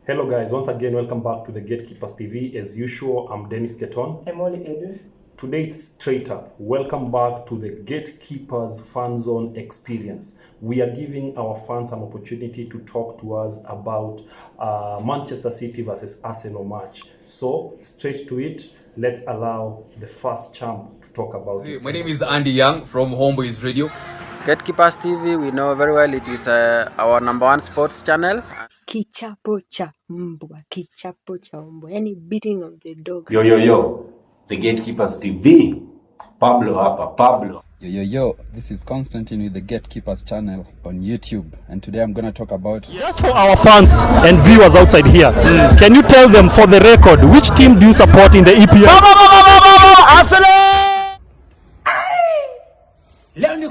Hello guys, once again welcome back to the Gatekeepers TV. As usual, I'm Dennis Keton. I'm Oli Edu. Today it's straight up. Welcome back to the Gatekeepers Fan Zone experience. We are giving our fans an opportunity to talk to us about Manchester City versus Arsenal match. So straight to it, let's allow the first champ to talk about it. My name is Andy Young from Homeboys Radio. Gatekeepers TV, we know very well it is our number one sports channel. Kichapo cha mbwa, kichapo cha mbwa, yani beating of the dog. Yo, the Gatekeepers TV. Pablo hapa, Pablo. Yo, this is Constantine with the Gatekeepers channel on YouTube, and today I'm going to talk about... Just for our fans and viewers outside here, can you tell them for the record, which team do you support in the EPL? Arsenal! Hello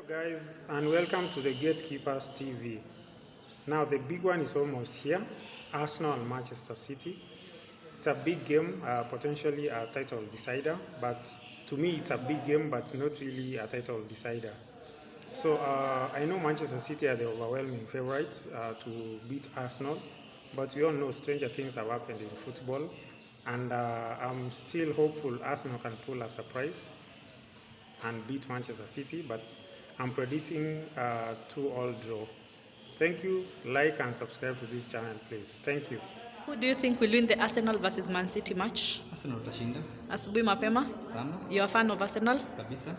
guys, and welcome to the Gatekeepers TV. Now the big one is almost here, Arsenal and Manchester City. It's a big game, potentially a title decider, but to me it's a big game but not really a title decider. So I know Manchester City are the overwhelming favorites to beat Arsenal, but we all know stranger things have happened in football, and I'm still hopeful Arsenal can pull a surprise and beat Manchester City, but I'm predicting 2-2 draw. Thank you. Like and subscribe to this channel, please. Thank you. Who do you think will win the Arsenal versus Man City match? Arsenal watashinda. Asubuhi mapema? Sana. You are a fan of Arsenal? Kabisa.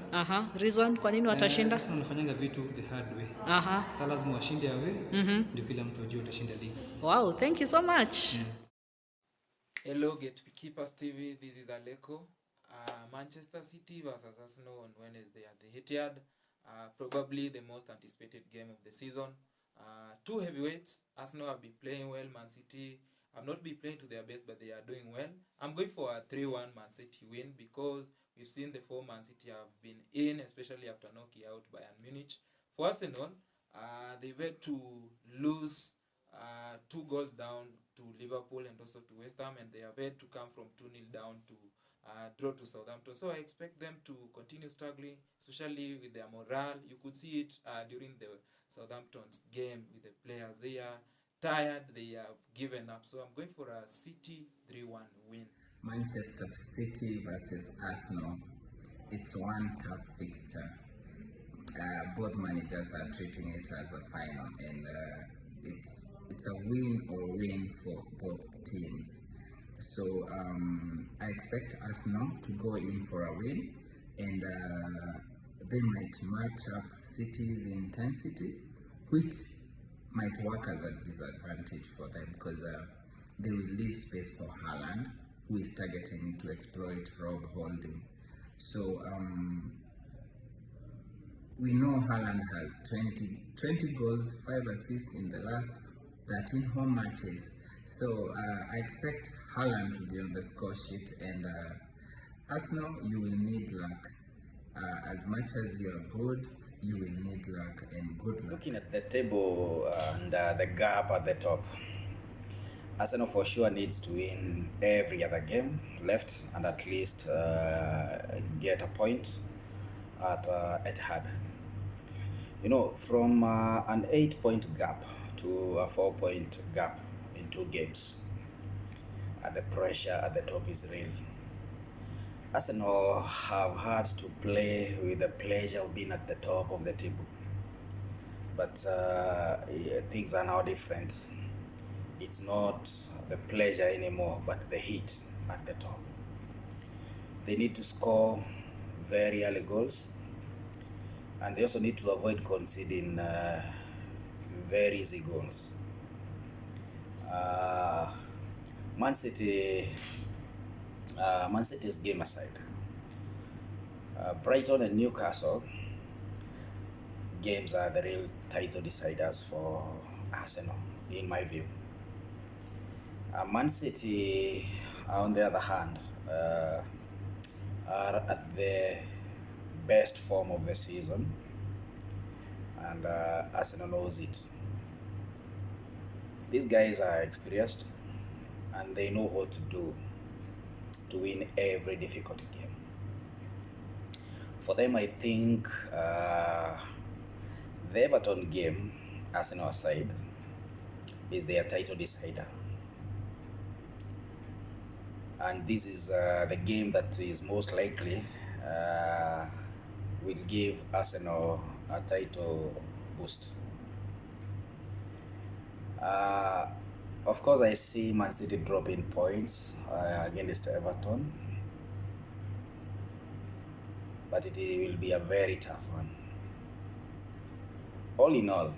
Reason kwa nini watashinda? Arsenal wanafanyanga vitu the hard way. Sasa lazima washinde away. Ndio kila mtu ajue utashinda ligi. Wow, thank you so much. Hello Gatekeepers TV, this is Aleko. Manchester City versus Arsenal on Wednesday at the Etihad. Probably the most anticipated game of the season. Two heavyweights. Arsenal have been playing well. Man City have not been playing to their best, but they are doing well. I'm going for a 3-1 Man City win because we've seen the form Man City have been in, especially after knocking out Bayern Munich. For Arsenal, they've had to lose 2 goals down to Liverpool and also to West Ham, and they have had to come from 2-0 down to draw to Southampton. So I expect them to continue struggling, especially with their morale. You could see it during the Southampton's game with the players. They are tired, they have given up. So I'm going for a City 3-1 win. Manchester City versus Arsenal. It's one tough fixture. Both managers are treating it as a final, and it's a win or win for both teams. So I expect Arsenal to go in for a win, and they might match up City's intensity, which might work as a disadvantage for them because they will leave space for Halaand, who is targeting to exploit Rob Holding. So we know Halaand has 20 goals, 5 assists in the last 13 home matches. So I expect Halaand to be on the score sheet, and Arsenal, you will need luck. As much as you are good, you will need luck, and good luck. Looking at the table and the gap at the top, Arsenal for sure needs to win every other game left and at least get a point at Etihad. You know, from an 8-point gap to a 4-point gap in 2 games, the pressure at the top is real. Arsenal have had to play with the pleasure of being at the top of the table, but things are now different. It's not the pleasure anymore, but the heat at the top. They need to score very early goals, and they also need to avoid conceding very easy goals. Man City's game aside, Brighton and Newcastle games are the real title deciders for Arsenal, in my view. Man City, on the other hand, are at the best form of the season, and Arsenal knows it. These guys are experienced, and they know what to do to win every difficult game. For them, I think the Everton game, Arsenal side, is their title decider. And this is the game that is most likely will give Arsenal a title boost. Of course, I see Man City dropping points against Everton, but it will be a very tough one. All in all,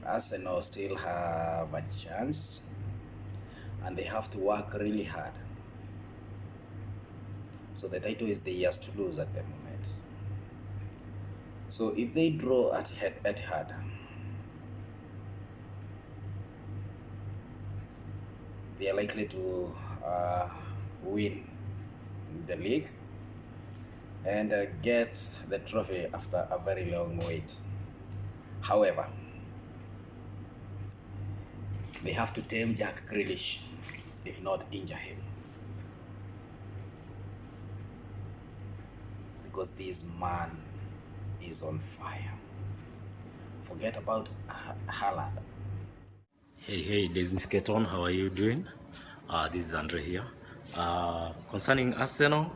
Arsenal still have a chance, and they have to work really hard. So the title is theirs to lose at the moment. So if they draw at Etihad, they are likely to win the league and get the trophy after a very long wait. However, they have to tame Jack Grealish, if not injure him. Because this man is on fire. Forget about Halaand. Hey, this is Keton. How are you doing? This is Andre here. Concerning Arsenal,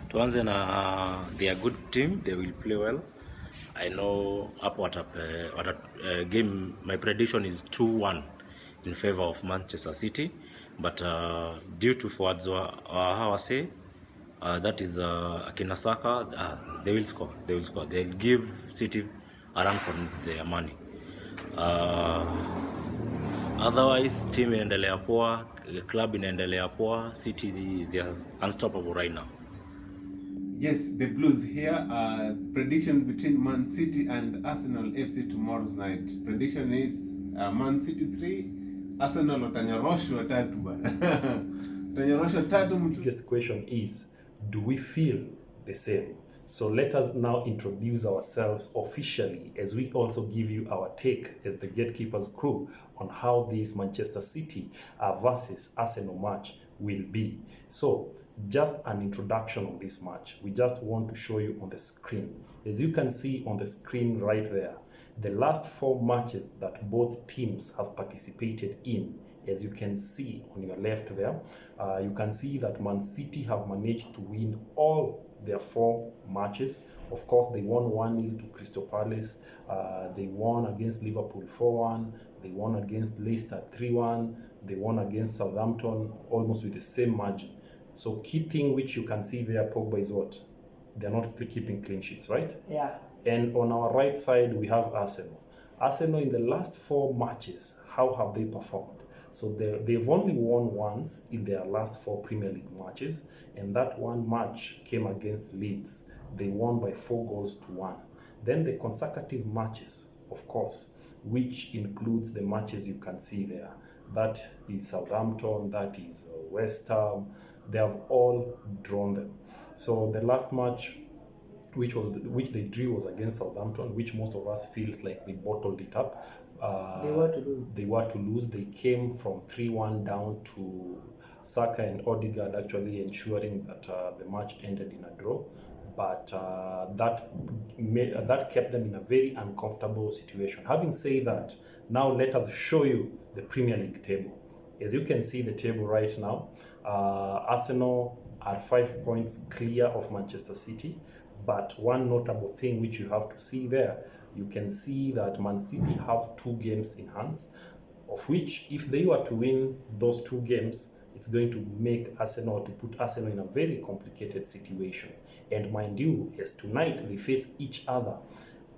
tuanze na they are a good team. They will play well. I know up what game. My prediction is 2-1 in favor of Manchester City. But due to forwards, how I say, that is Akina Saka, they will score. They'll give City a run for their money. Otherwise, team inaendelea poa, club inaendelea poa. City, they are unstoppable right now. Yes, the Blues here. Prediction between Man City and Arsenal FC tomorrow's night. Prediction is Man City 3, Arsenal watanyoroshwa 3 bana. Watanyoroshwa 3. Biggest question is, do we feel the same? So let us now introduce ourselves officially as we also give you our take as the Gatekeepers crew on how this Manchester City versus Arsenal match will be. So just an introduction on this match. We just want to show you on the screen. As you can see on the screen right there, the last 4 matches that both teams have participated in, as you can see on your left there, you can see that Man City have managed to win all their 4 matches. Of course, they won 1-0 to Crystal Palace. They won against Liverpool 4-1. They won against Leicester 3-1. They won against Southampton almost with the same margin. So key thing which you can see there, Pogba, is what? They're not keeping clean sheets, right? Yeah. And on our right side, we have Arsenal. Arsenal in the last 4 matches, how have they performed? So they've only won once in their last 4 Premier League matches, and that one match came against Leeds. They won by 4-1. Then the consecutive matches, of course, which includes the matches you can see there. That is Southampton, that is West Ham. They have all drawn them. So the last match which they drew was against Southampton, which most of us feels like they bottled it up. They were to lose. They came from 3-1 down to Saka and Odegaard actually ensuring that the match ended in a draw. But that kept them in a very uncomfortable situation. Having said that, now let us show you the Premier League table. As you can see the table right now, Arsenal are 5 points clear of Manchester City. But one notable thing which you have to see there, you can see that Man City have 2 games in hands, of which if they were to win those 2 games, it's going to make Arsenal, to put Arsenal in a very complicated situation. And mind you, as tonight they face each other,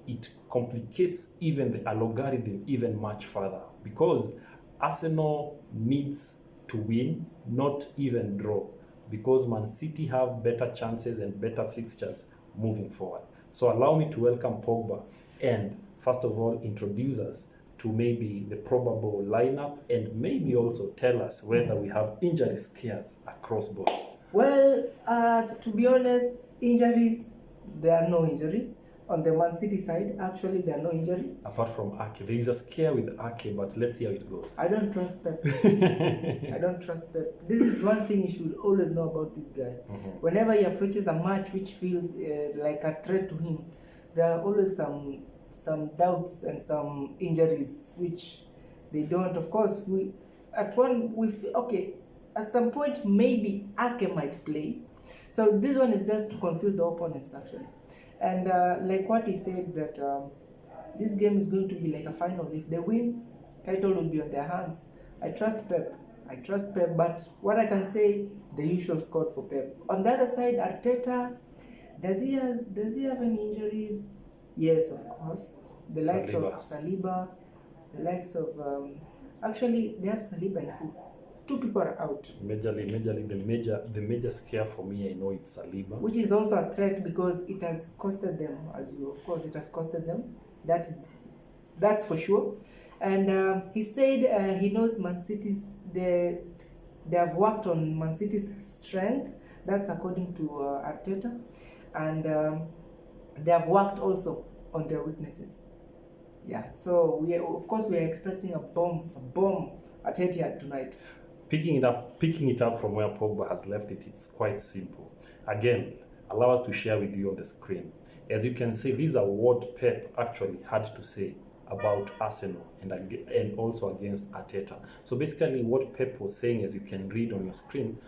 it complicates even the algorithm even much further, because Arsenal needs to win, not even draw, because Man City have better chances and better fixtures moving forward. So allow me to welcome Pogba and first of all introduce us to maybe the probable lineup and maybe also tell us whether we have injury scares across board. Well, to be honest, injuries, there are no injuries. on the Man City side, actually there are no injuries. Apart from Ake, there is a scare with Ake, but let's see how it goes. I don't trust Pep. I don't trust Pep. This is one thing you should always know about this guy. Whenever he approaches a match which feels like a threat to him, there are always some doubts and some injuries which they don't. Of course, at some point maybe Ake might play. So this one is just to confuse the opponents actually. And like what he said, that this game is going to be like a final. If they win, title will be on their hands. I trust Pep. But what I can say, the usual squad for Pep. On the other side, Arteta, does he have any injuries? Yes, of course. The likes of Saliba, the likes of actually they have Saliba and who? Two people are out. Majorly, the major scare for me, I know it's Saliba. Which is also a threat because it has costed them, of course, it has costed them. That's for sure. And he said he knows Man City's, they have worked on Man City's strength. That's according to Arteta. And they have worked also on their weaknesses. Yeah, so we are expecting a bomb at Etihad tonight. Picking it up from where Pogba has left it, it's quite simple. Again, allow us to share with you on the screen. As you can see, these are what Pep actually had to say about Arsenal and also against Arteta. So basically what Pep was saying, as you can read on your screen,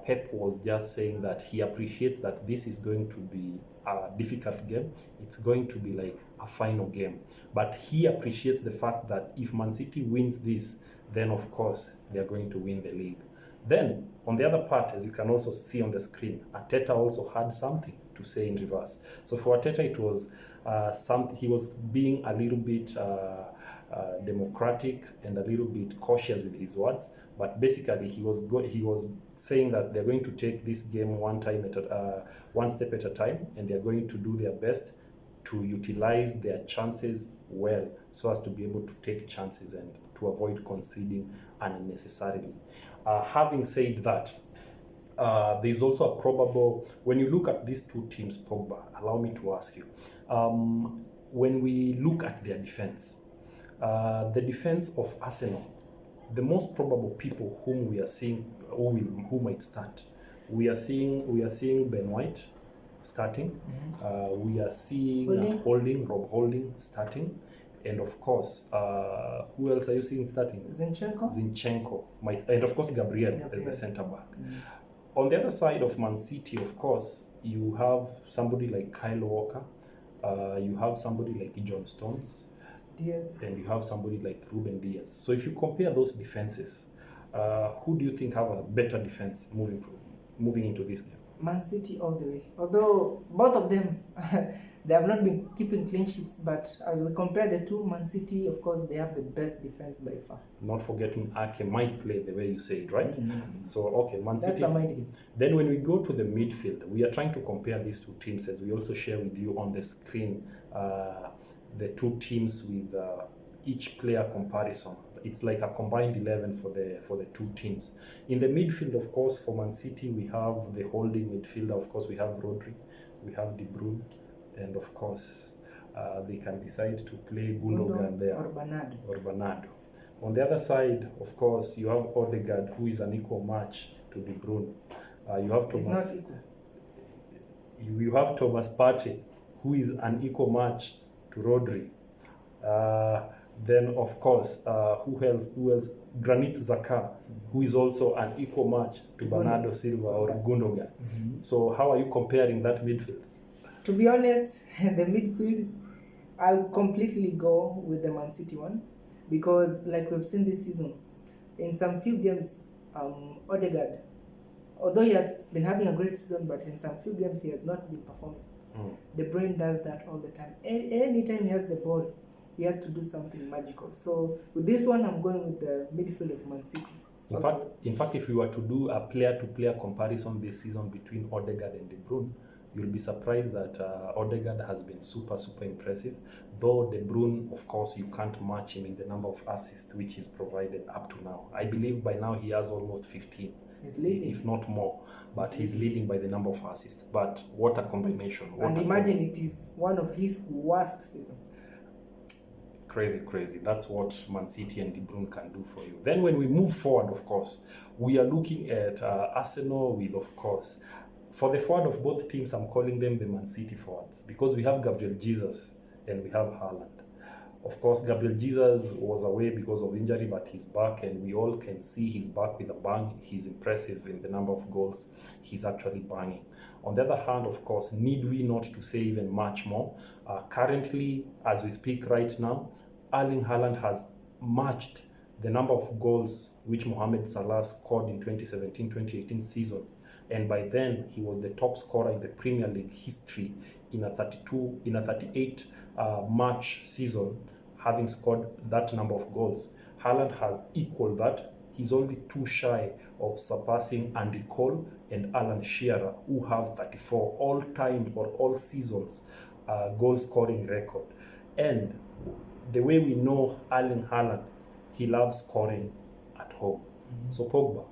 Pep was just saying that he appreciates that this is going to be a difficult game. It's going to be like a final game. But he appreciates the fact that if Man City wins this, then of course they are going to win the league. Then on the other part, as you can also see on the screen, Arteta also had something to say in reverse. So for Arteta, it was he was being a little bit democratic and a little bit cautious with his words, but basically he was saying that they're going to take this game one step at a time, and they're going to do their best to utilize their chances well, so as to be able to take chances and to avoid conceding unnecessarily. Having said that, there's also a probable, when you look at these two teams, Pogba, allow me to ask you, when we look at their defense, the defense of Arsenal, the most probable people whom we are seeing who might start, we are seeing Ben White starting, we are seeing Rob Holding starting, and of course, who else are you seeing starting? Zinchenko, and of course Gabriel as the centre back. On the other side of Man City, of course, you have somebody like Kyle Walker, you have somebody like John Stones, and you have somebody like Ruben Diaz. So if you compare those defenses, who do you think have a better defense moving into this game? Man City all the way. Although both of them, they have not been keeping clean sheets, but as we compare the two, Man City, of course, they have the best defense by far. Not forgetting Ake might play the way you say it, right? So, okay, Man City. That's a mind game. Then when we go to the midfield, we are trying to compare these two teams, as we also share with you on the screen, the two teams with each player comparison. It's like a combined 11 for the two teams. In the midfield, of course, for Man City, we have the holding midfielder. Of course, we have Rodri, we have De Bruyne, and of course, they can decide to play Gundogan there or Bernardo. On the other side, of course, you have Odegaard, who is an equal match to De Bruyne. You have Thomas. You have Thomas Partey, who is an equal match to Rodri. Then, of course, who else? Granit Xhaka, who is also an equal match to Bernardo Silva or Gundogan. So, how are you comparing that midfield? To be honest, the midfield, I'll completely go with the Man City one, because like we've seen this season, in some few games, Odegaard, although he has been having a great season, but in some few games he has not been performing. De Bruyne does that all the time. Anytime he has the ball, he has to do something magical. So with this one, I'm going with the midfield of Man City. In fact, if we were to do a player-to-player comparison this season between Odegaard and De Bruyne, you'll be surprised that Odegaard has been super impressive. Though De Bruyne, of course, you can't match him in the number of assists which is provided up to now. I believe by now he has almost 15. He's leading. if not more. But he's leading by the number of assists. But what a combination. What And a imagine it is one of his worst seasons. Crazy. That's what Man City and De Bruyne can do for you. Then when we move forward, of course, we are looking at Arsenal with, of course, for the forward of both teams, I'm calling them the Man City forwards because we have Gabriel Jesus and we have Haaland. Of course, Gabriel Jesus was away because of injury, but he's back and we all can see he's back with a bang. He's impressive in the number of goals he's actually banging. On the other hand, of course, need we not to say even much more? Currently, as we speak right now, Erling Haaland has matched the number of goals which Mohamed Salah scored in 2017-2018 season. And by then, he was the top scorer in the Premier League history in a 38 match season, having scored that number of goals. Haaland has equaled that. He's only too shy of surpassing Andy Cole and Alan Shearer, who have 34 all-time or all seasons goal-scoring record. And the way we know Erling Haaland, he loves scoring at home. So Pogba,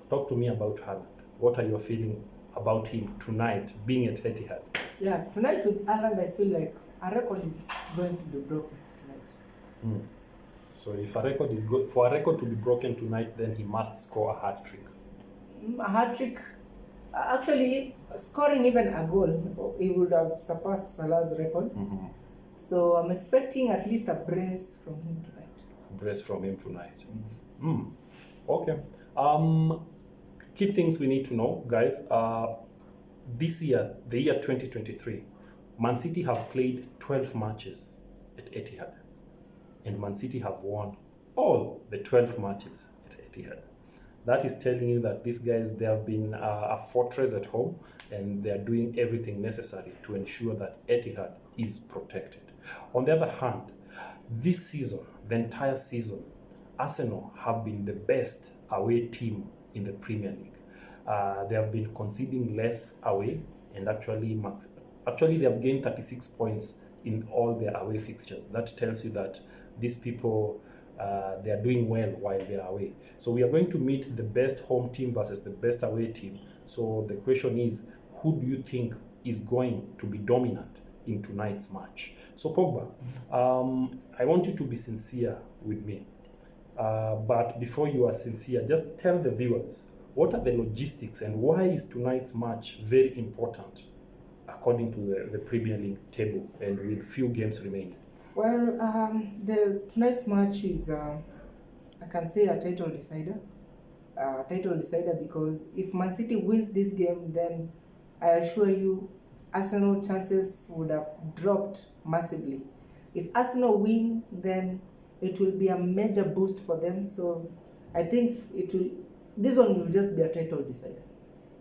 talk to me about Haaland. What are your feelings about him tonight, being at Etihad? Yeah, tonight with Haaland, I feel like a record is going to be broken tonight. So if a record is good, for a record to be broken tonight, then he must score a hat-trick. A hat-trick, actually scoring even a goal, he would have surpassed Salah's record. So I'm expecting at least a brace from him tonight. Okay. Key things we need to know, guys. This year, the year 2023, Man City have played 12 matches at Etihad. And Man City have won all the 12 matches at Etihad. That is telling you that these guys, they have been a fortress at home and they are doing everything necessary to ensure that Etihad is protected. On the other hand, this season, the entire season, Arsenal have been the best away team in the Premier League. They have been conceding less away, and actually they have gained 36 points in all their away fixtures. That tells you that these people, they are doing well while they are away. So we are going to meet the best home team versus the best away team. So the question is, who do you think is going to be dominant in tonight's match? So Pogba, I want you to be sincere with me. But before you are sincere, just tell the viewers, what are the logistics and why is tonight's match very important according to the Premier League table and with few games remaining? Well, tonight's match is, I can say, a title decider. Because if Man City wins this game, then I assure you, Arsenal chances would have dropped massively. If Arsenal win, then it will be a major boost for them. So I think this one will just be a title decider.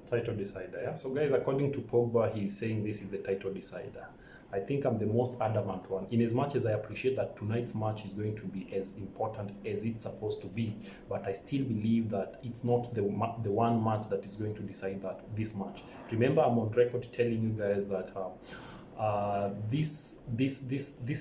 Title decider, yeah. So guys, according to Pogba, he's saying this is the title decider. I think I'm the most adamant one. In as much as I appreciate that tonight's match is going to be as important as it's supposed to be, but I still believe that it's not the one match that is going to decide this match. Remember, I'm on record telling you guys that this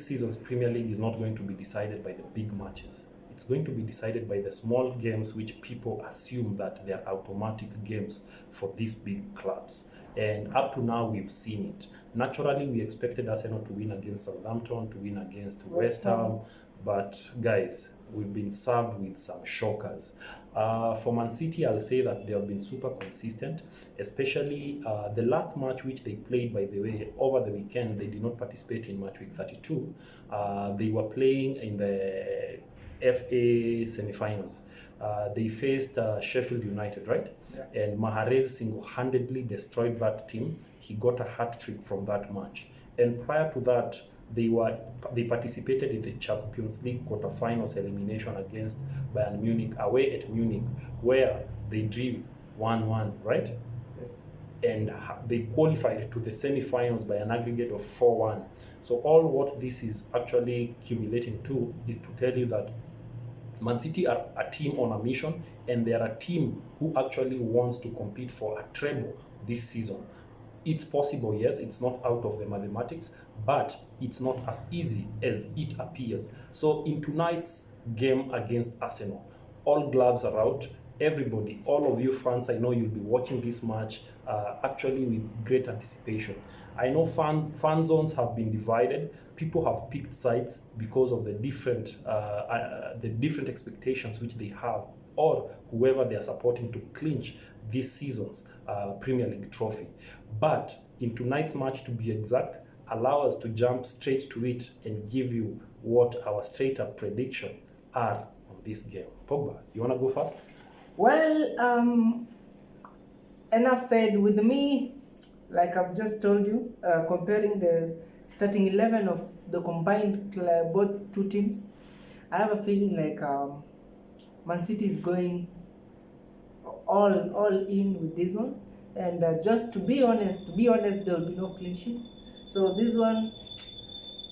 season's Premier League is not going to be decided by the big matches. It's going to be decided by the small games which people assume that they are automatic games for these big clubs. And up to now, we've seen it. Naturally, we expected Arsenal to win against Southampton, to win against West Ham. But guys, we've been served with some shockers. For Man City, I'll say that they have been super consistent, especially the last match which they played, by the way, over the weekend. They did not participate in match week 32. They were playing in the FA semi-finals. They faced Sheffield United, right? Yeah. And Mahrez single-handedly destroyed that team. He got a hat-trick from that match. And prior to that, they participated in the Champions League quarterfinals elimination against Bayern Munich away at Munich, where they drew 1-1, right? Yes. And they qualified to the semi-finals by an aggregate of 4-1. So all what this is actually accumulating to is to tell you that Man City are a team on a mission, and they are a team who actually wants to compete for a treble this season. It's possible, yes, it's not out of the mathematics, but it's not as easy as it appears. So in tonight's game against Arsenal, all gloves are out, everybody, all of you fans, I know you'll be watching this match actually with great anticipation. I know fan zones have been divided. People have picked sides because of the different expectations which they have, or whoever they are supporting to clinch this season's Premier League trophy. But in tonight's match, to be exact, allow us to jump straight to it and give you what our straight up prediction are on this game. Pogba, you want to go first? Well, enough said. With me, like I've just told you, comparing the starting 11 of the combined both two teams, I have a feeling like Man City is going all in with this one. And just to be honest, there will be no clean sheets. So this one,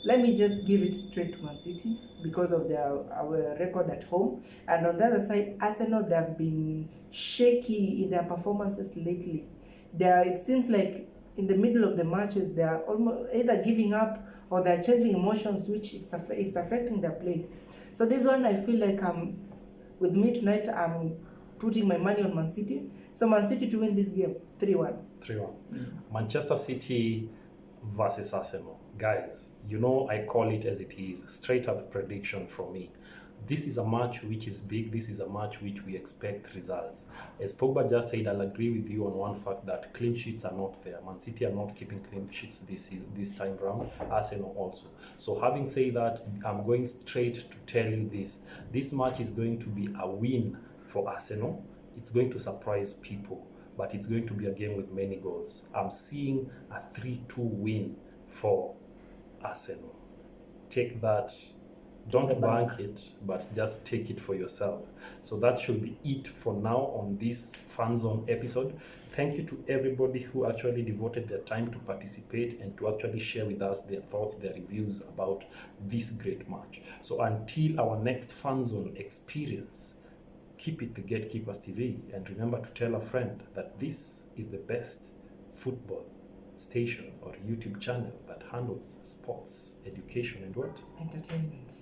let me just give it straight to Man City because of our record at home. And on the other side, Arsenal, they have been shaky in their performances lately. It seems like in the middle of the matches, they are almost either giving up or they're changing emotions, which it's affecting their play. So this one, I feel like with me tonight, I'm putting my money on Man City. So Man City to win this game, 3-1. 3-1. Manchester City versus Arsenal. Guys, you know I call it as it is. Straight up prediction from me. This is a match which is big. This is a match which we expect results. As Pogba just said, I'll agree with you on one fact that clean sheets are not there. Man City are not keeping clean sheets this time round. Arsenal also. So having said that, I'm going straight to tell you this. This match is going to be a win for Arsenal. It's going to surprise people, but it's going to be a game with many goals. I'm seeing a 3-2 win for Arsenal. Take that. Don't bank it, but just take it for yourself. So that should be it for now on this Fan Zone episode. Thank you to everybody who actually devoted their time to participate and to actually share with us their thoughts, their reviews about this great match. So until our next Fan Zone experience, keep it the Gatekeepers TV, and remember to tell a friend that this is the best football station or YouTube channel that handles sports, education, and what? Entertainment.